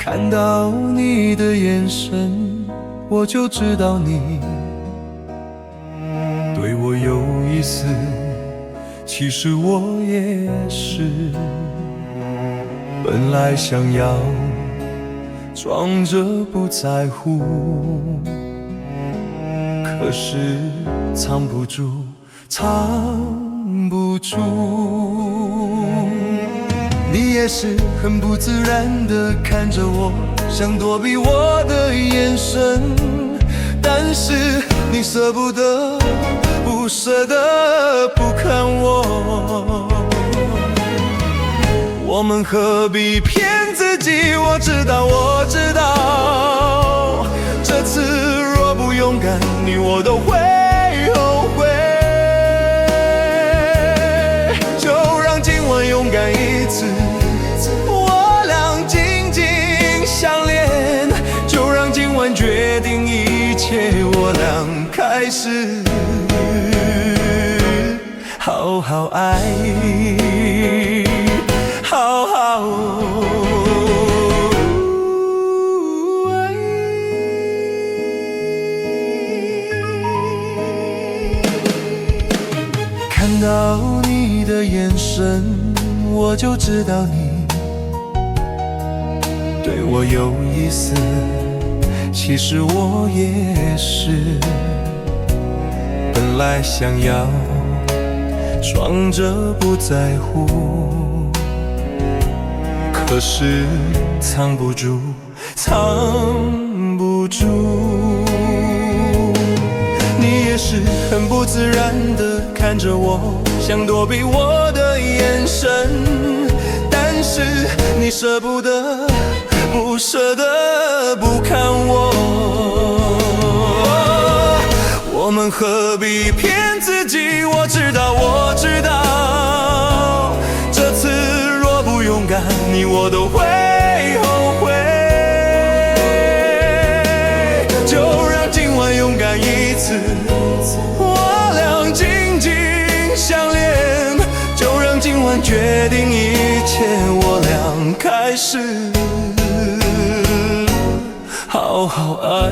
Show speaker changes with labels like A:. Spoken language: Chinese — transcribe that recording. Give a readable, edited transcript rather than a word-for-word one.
A: 看到你的眼神，我就知道你对我有意思，其实我也是。本来想要装着不在乎，可是藏不住，藏不住。你也是很不自然地看着我，想躲避我的眼神，但是你舍不得，不舍得不看我。我们何必骗自己？我知道，我知道，这次若不勇敢，你我都会后悔。就让今晚勇敢一次，我俩紧紧相连。就让今晚决定一切，我俩开始好好爱。好好爱。看到你的眼神，我就知道你对我有意思，其实我也是。本来想要装着不在乎，可是藏不住，藏不住。你也是很不自然地看着我，想躲避我的眼神，但是你舍不得，不舍得不看我。我们何必骗自己？我知道，我知道，这次若不勇敢，你我都会后悔。就让今晚勇敢一次，我俩紧紧相连。就让今晚决定一切，我俩开始好好爱。